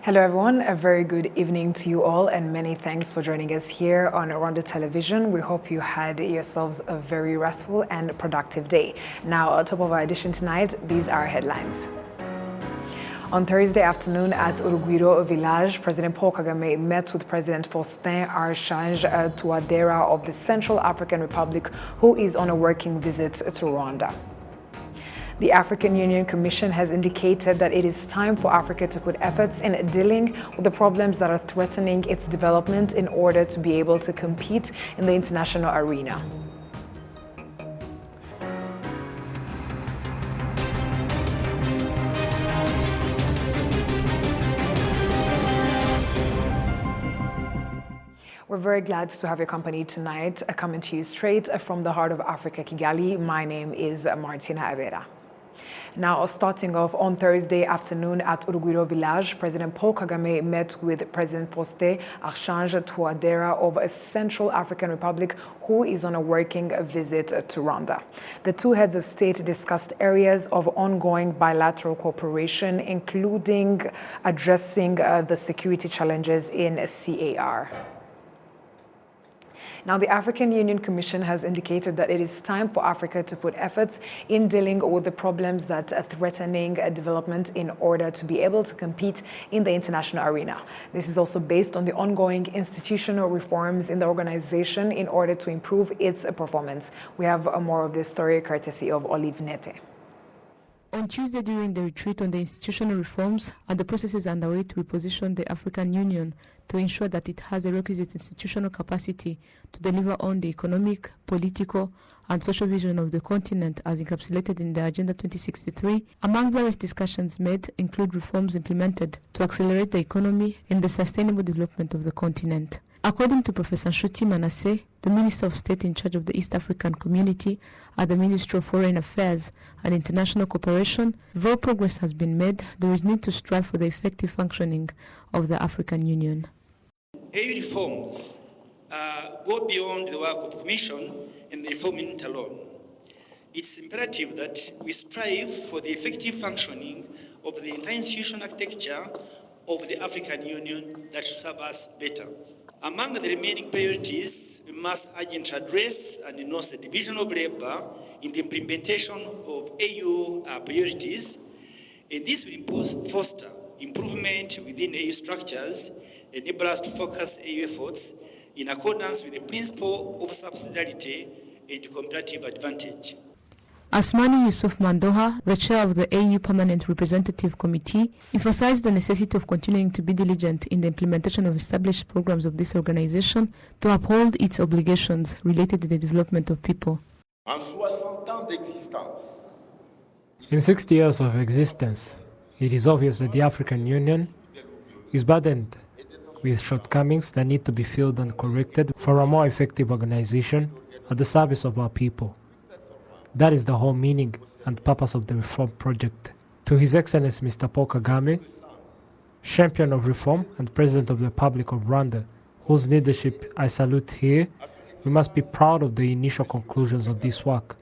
Hello everyone, a very good evening to you all and many thanks for joining us here on Rwanda Television. We hope you had yourselves a very restful and productive day. Now, on top of our edition tonight, these are our headlines. On Thursday afternoon at Urugwiro village, President Paul Kagame met with President Faustin Archange Touadera of the Central African Republic, who is on a working visit to Rwanda. The African Union Commission has indicated that it is time for Africa to put efforts in dealing with the problems that are threatening its development in order to be able to compete in the international arena. We're very glad to have your company tonight, coming to you straight from the heart of Africa, Kigali. My name is Martina Abera. Now, starting off on Thursday afternoon at Urugwiro village, President Paul Kagame met with President Faustin Archange Touadera of a Central African Republic, who is on a working visit to Rwanda. The two heads of state discussed areas of ongoing bilateral cooperation, including addressing the security challenges in CAR. Now, the African Union Commission has indicated that it is time for Africa to put efforts in dealing with the problems that are threatening development in order to be able to compete in the international arena. This is also based on the ongoing institutional reforms in the organization in order to improve its performance. We have more of this story courtesy of Olive Nete. On Tuesday, during the retreat on the institutional reforms and the processes underway to reposition the African Union to ensure that it has a requisite institutional capacity to deliver on the economic, political, and social vision of the continent as encapsulated in the Agenda 2063, among various discussions made include reforms implemented to accelerate the economy and the sustainable development of the continent. According to Professor Nshuti Manasseh, the Minister of State in charge of the East African Community at the Ministry of Foreign Affairs and International Cooperation, though progress has been made, there is need to strive for the effective functioning of the African Union. AU reforms go beyond the work of Commission and the reform unit alone. It's imperative that we strive for the effective functioning of the interinstitutional architecture of the African Union that should serve us better. Among the remaining priorities, we must urgently address and enhance the division of labor in the implementation of AU priorities, and this will foster improvement within AU structures, enable us to focus AU efforts in accordance with the principle of subsidiarity and comparative advantage. Asmani Yusuf Mandoha, the chair of the AU Permanent Representative Committee, emphasized the necessity of continuing to be diligent in the implementation of established programs of this organization to uphold its obligations related to the development of people. In 60 years of existence, it is obvious that the African Union is burdened with shortcomings that need to be filled and corrected for a more effective organization at the service of our people. That is the whole meaning and purpose of the reform project. To His Excellency Mr. Paul Kagame, champion of reform and President of the Republic of Rwanda, whose leadership I salute here, we must be proud of the initial conclusions of this work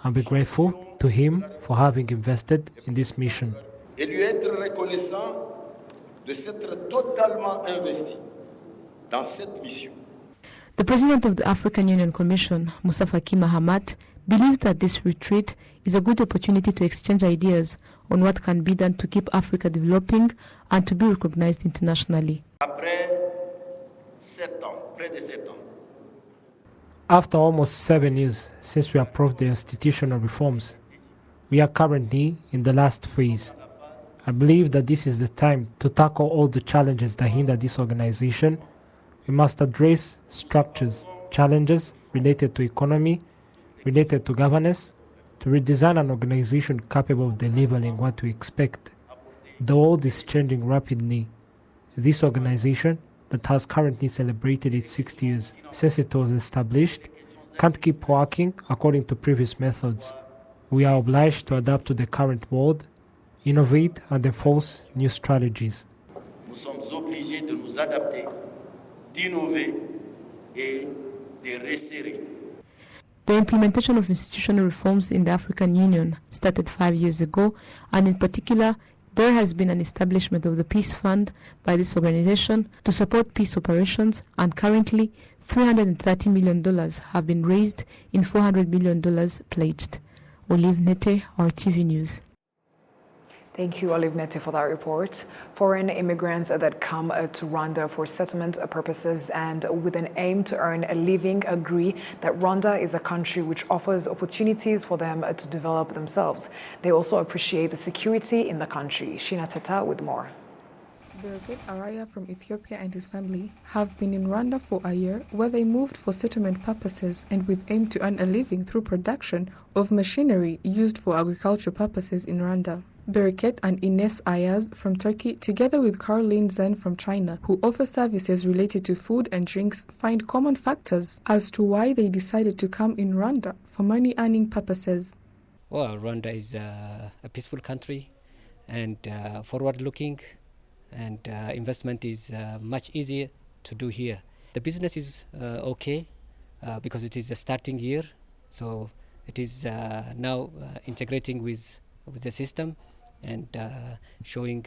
and be grateful to him for having invested in this mission. Et lui être reconnaissant de s'être totalement investi dans cette mission. The President of the African Union Commission, Moussa Faki Mahamat, believes that this retreat is a good opportunity to exchange ideas on what can be done to keep Africa developing and to be recognized internationally. After almost 7 years since we approved the institutional reforms, we are currently in the last phase. I believe that this is the time to tackle all the challenges that hinder this organization. We must address structures, challenges related to economy, related to governance, to redesign an organization capable of delivering what we expect. The world is changing rapidly. This organization, that has currently celebrated its 60 years since it was established, can't keep working according to previous methods. We are obliged to adapt to the current world, innovate and enforce new strategies. Nous sommes obligés de nous adapter, d'innover et de resserrer. The implementation of institutional reforms in the African Union started 5 years ago, and in particular, There has been an establishment of the Peace Fund by this organization to support peace operations, and currently $330 million have been raised in $400 million pledged. Olive Nete, RTV News. Thank you, Olive Nete, for that report. Foreign immigrants that come to Rwanda for settlement purposes and with an aim to earn a living agree that Rwanda is a country which offers opportunities for them to develop themselves. They also appreciate the security in the country. Shina Teta with more. Birgit Araya from Ethiopia and his family have been in Rwanda for a year, where they moved for settlement purposes and with aim to earn a living through production of machinery used for agricultural purposes in Rwanda. Bereket and Ines Ayaz from Turkey, together with Caroline Zen from China, who offer services related to food and drinks, find common factors as to why they decided to come in Rwanda for money-earning purposes. Well, Rwanda is a peaceful country and forward-looking, and investment is much easier to do here. The business is okay because it is a starting year, so it is now integrating with the system and showing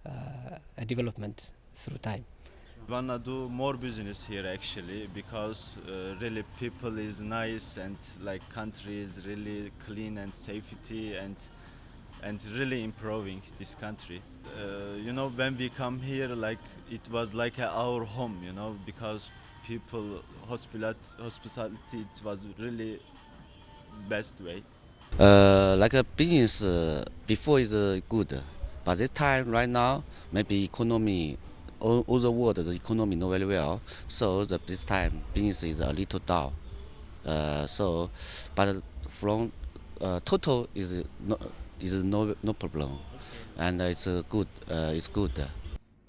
a development through time. Wanna do more business here actually, because really people is nice and like country is really clean and safety and really improving this country. You know, when we come here, like it was like our home, you know, because people hospitality it was really best way. Like a business before is good, but this time right now maybe economy all the world the economy not very well, so this time business is a little down. So, but from total is no problem, and it's good. It's good.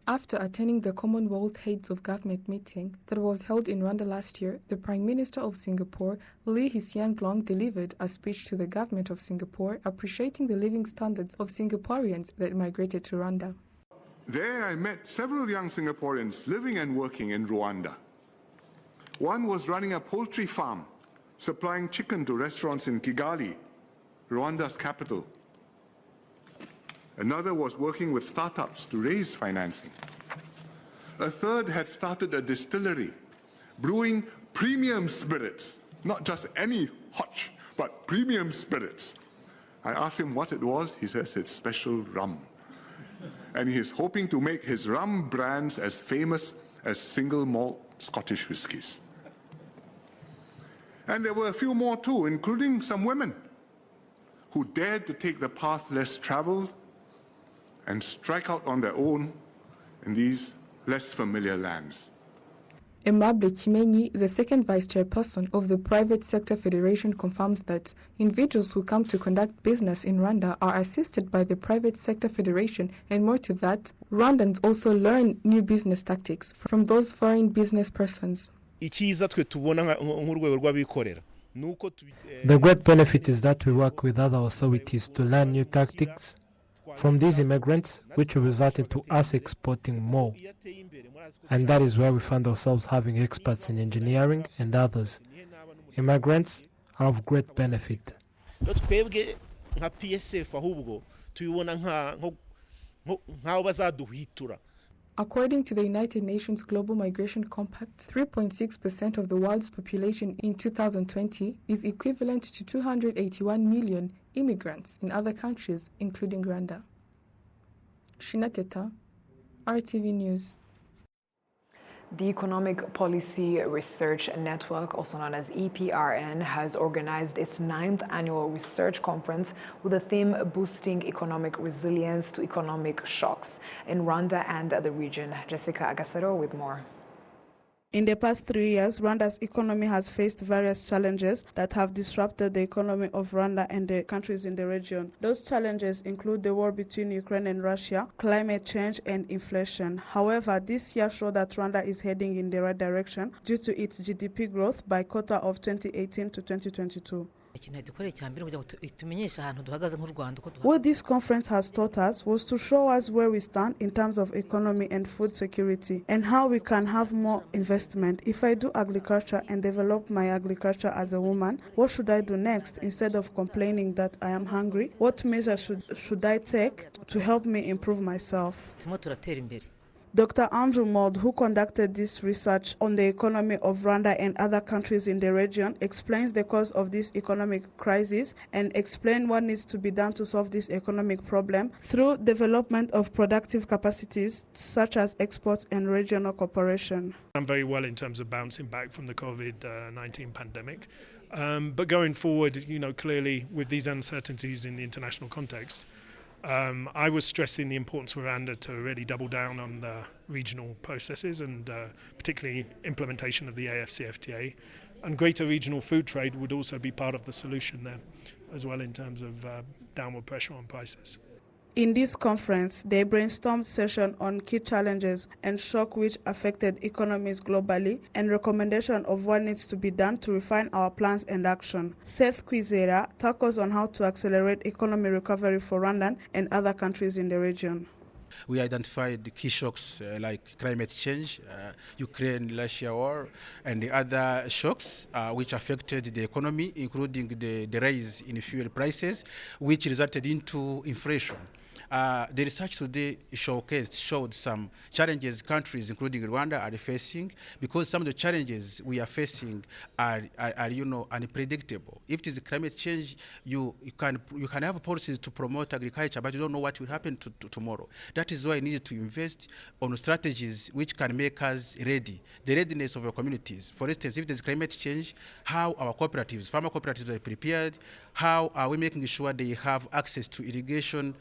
After attending the Commonwealth Heads of Government meeting that was held in Rwanda last year, the Prime Minister of Singapore, Lee Hsien Loong, delivered a speech to the government of Singapore appreciating the living standards of Singaporeans that migrated to Rwanda. There I met several young Singaporeans living and working in Rwanda. One was running a poultry farm, supplying chicken to restaurants in Kigali, Rwanda's capital. Another was working with startups to raise financing. A third had started a distillery, brewing premium spirits, not just any hotch, but premium spirits. I asked him what it was. He says it's special rum. And he is hoping to make his rum brands as famous as single malt Scottish whiskies. And there were a few more too, including some women who dared to take the path less traveled and strike out on their own in these less familiar lands. Aimable Chimenyi, the second vice chairperson of the Private Sector Federation, confirms that individuals who come to conduct business in Rwanda are assisted by the Private Sector Federation, and more to that, Rwandans also learn new business tactics from those foreign business persons. The great benefit is that we work with other authorities to learn new tactics from these immigrants, which will result into us exporting more. And that is where we find ourselves having experts in engineering and others. Immigrants are of great benefit. According to the United Nations Global Migration Compact, 3.6% of the world's population in 2020 is equivalent to 281 million immigrants in other countries, including Rwanda. Shina Teta, RTV News. The Economic Policy Research Network, also known as EPRN, has organized its 9th annual research conference with the theme Boosting Economic Resilience to Economic Shocks in Rwanda and the region. Jessica Agasero with more. In the past 3 years, Rwanda's economy has faced various challenges that have disrupted the economy of Rwanda and the countries in the region. Those challenges include the war between Ukraine and Russia, climate change, and inflation. However, this year showed that Rwanda is heading in the right direction due to its GDP growth by quarter of 2018 to 2022. What this conference has taught us was to show us where we stand in terms of economy and food security and how we can have more investment. If I do agriculture and develop my agriculture as a woman, what should I do next? Instead of complaining that I am hungry, what measures should I take to help me improve myself? Dr. Andrew Mold, who conducted this research on the economy of Rwanda and other countries in the region, explains the cause of this economic crisis and explains what needs to be done to solve this economic problem through development of productive capacities such as exports and regional cooperation. I'm very well in terms of bouncing back from the COVID-19 pandemic. But going forward, clearly with these uncertainties in the international context, I was stressing the importance for Rwanda to really double down on the regional processes and particularly implementation of the AFCFTA. And greater regional food trade would also be part of the solution there as well in terms of downward pressure on prices. In this conference, they brainstormed sessions on key challenges and shocks which affected economies globally and recommendation of what needs to be done to refine our plans and action. Seth Kwizera tackles on how to accelerate economic recovery for Rwanda and other countries in the region. We identified the key shocks like climate change, Ukraine-Russia war, and the other shocks which affected the economy, including the rise in fuel prices, which resulted into inflation. The research today showed some challenges countries, including Rwanda, are facing, because some of the challenges we are facing are unpredictable. If it is climate change, you can have policies to promote agriculture, but you don't know what will happen tomorrow. That is why we need to invest on strategies which can make us ready, the readiness of our communities. For instance, if there is climate change, how our cooperatives, farmer cooperatives are prepared, how are we making sure they have access to irrigation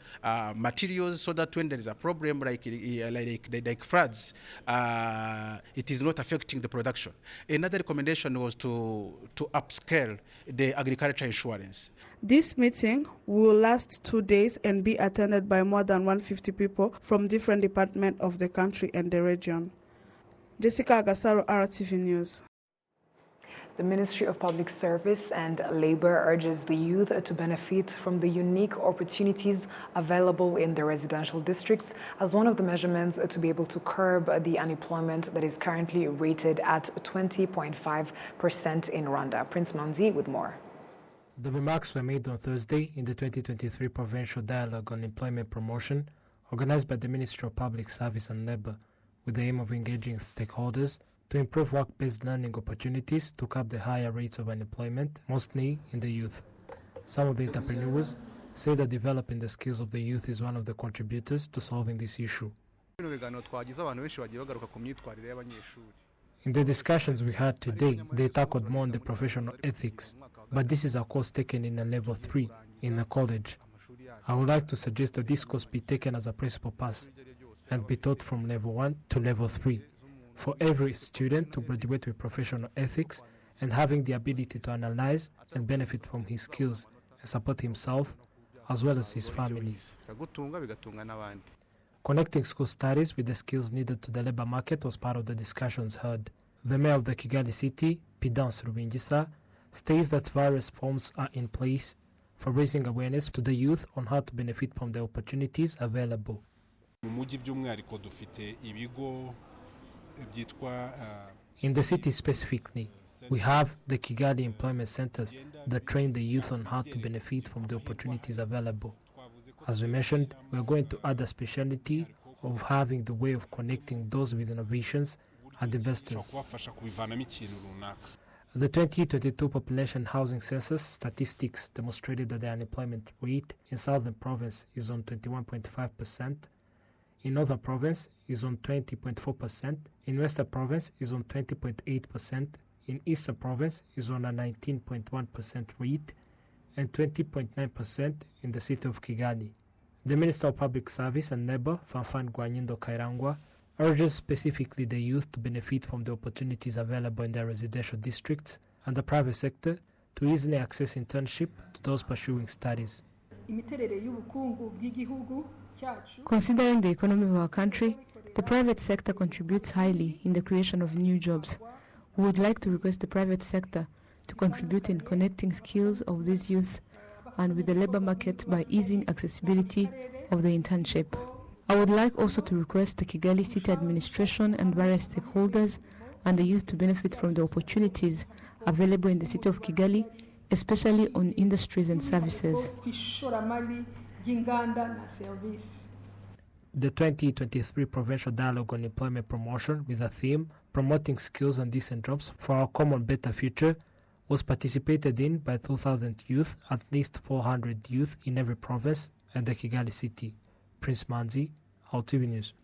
materials so that when there is a problem like floods, it is not affecting the production. Another recommendation was to upscale the agriculture insurance. This meeting will last 2 days and be attended by more than 150 people from different departments of the country and the region. Jessica Agasaro, RTV News. The Ministry of Public Service and Labor urges the youth to benefit from the unique opportunities available in the residential districts as one of the measurements to be able to curb the unemployment that is currently rated at 20.5% in Rwanda. Prince Manzi with more. The remarks were made on Thursday in the 2023 Provincial Dialogue on Employment Promotion, organized by the Ministry of Public Service and Labor, with the aim of engaging stakeholders to improve work-based learning opportunities to curb the higher rates of unemployment, mostly in the youth. Some of the entrepreneurs say that developing the skills of the youth is one of the contributors to solving this issue. In the discussions we had today, they tackled more on the professional ethics, but this is a course taken in a level 3 in a college. I would like to suggest that this course be taken as a principal pass and be taught from level 1 to level 3. For every student to graduate with professional ethics and having the ability to analyze and benefit from his skills and support himself as well as his family. Connecting school studies with the skills needed to the labor market was part of the discussions heard. The mayor of the Kigali city, Pidance Rubingisa, states that various forms are in place for raising awareness to the youth on how to benefit from the opportunities available. In the city specifically, we have the Kigali employment centers that train the youth on how to benefit from the opportunities available. As we mentioned, we are going to add a specialty of having the way of connecting those with innovations and investors. The 2022 population housing census statistics demonstrated that the unemployment rate in Southern Province is on 21.5%, in Northern Province is on 20.4%, in Western Province is on 20.8%, in Eastern Province is on a 19.1% rate, and 20.9% in the city of Kigali. The Minister of Public Service and Labor, Fanfan Gwanyindo Kairangwa, urges specifically the youth to benefit from the opportunities available in their residential districts and the private sector to easily access internship to those pursuing studies. Considering the economy of our country, the private sector contributes highly in the creation of new jobs. We would like to request the private sector to contribute in connecting skills of these youth and with the labor market by easing accessibility of the internship. I would like also to request the Kigali City Administration and various stakeholders and the youth to benefit from the opportunities available in the city of Kigali, especially on industries and services. The 2023 Provincial Dialogue on Employment Promotion with the theme Promoting Skills and Decent Jobs for Our Common Better Future was participated in by 2,000 youth, at least 400 youth in every province and the Kigali city. Prince Manzi, RwandaTV News.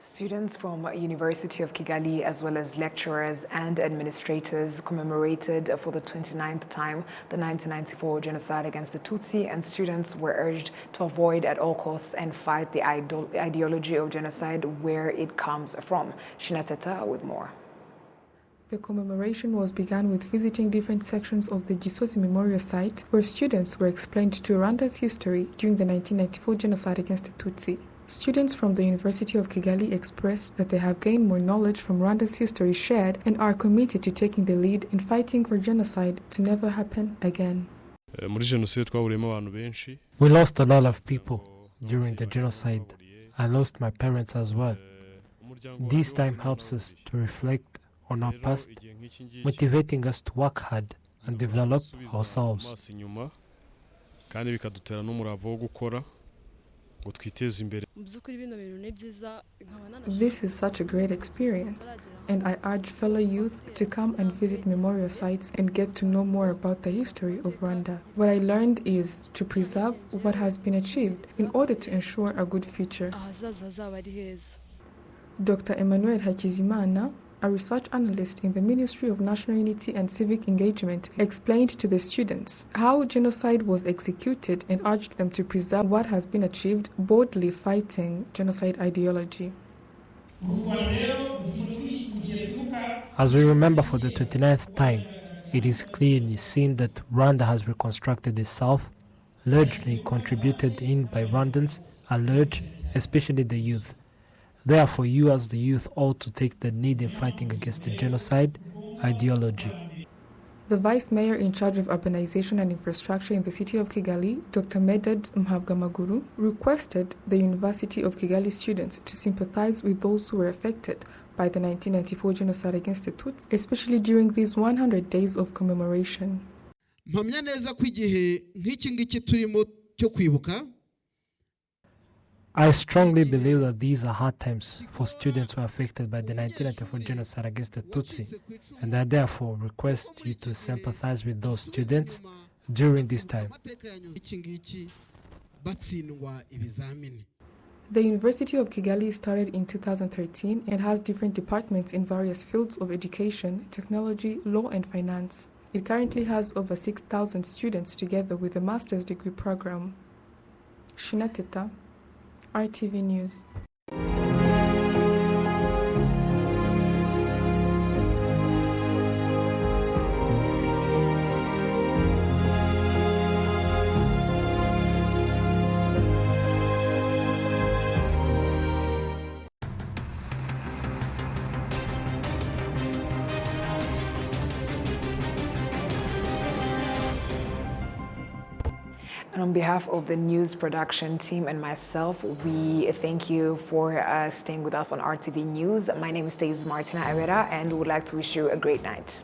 Students from University of Kigali as well as lecturers and administrators commemorated for the 29th time the 1994 genocide against the Tutsi, and students were urged to avoid at all costs and fight the ideology of genocide where it comes from. Shinateta with more. The commemoration was begun with visiting different sections of the Gisozi Memorial Site, where students were explained to Rwanda's history during the 1994 genocide against the Tutsi. Students from the University of Kigali expressed that they have gained more knowledge from Rwanda's history shared and are committed to taking the lead in fighting for genocide to never happen again. We lost a lot of people during the genocide. I lost my parents as well. This time helps us to reflect on our past, motivating us to work hard and develop ourselves. This is such a great experience, and I urge fellow youth to come and visit memorial sites and get to know more about the history of Rwanda. What I learned is to preserve what has been achieved in order to ensure a good future. Dr. Emmanuel Hakizimana, a research analyst in the Ministry of National Unity and Civic Engagement, explained to the students how genocide was executed and urged them to preserve what has been achieved, boldly fighting genocide ideology. As we remember for the 29th time, it is clearly seen that Rwanda has reconstructed itself, largely contributed in by Rwandans, alleged, especially the youth. Therefore, you as the youth ought to take the lead in fighting against the genocide ideology. The Vice Mayor in charge of urbanization and infrastructure in the city of Kigali, Dr. Medad Mhabwamaguru, requested the University of Kigali students to sympathize with those who were affected by the 1994 genocide against the Tutsi, especially during these 100 days of commemoration. Mpamya neza ko igihe nk'iki ngiki turimo cyo kwibuka I strongly believe that these are hard times for students who are affected by the 1994 genocide against the Tutsi, and I therefore request you to sympathize with those students during this time. The University of Kigali started in 2013 and has different departments in various fields of education, technology, law, and finance. It currently has over 6,000 students together with a master's degree program. Shinateta, RTV News. And on behalf of the news production team and myself, we thank you for staying with us on RTV News. My name is Martina Avera, and we would like to wish you a great night.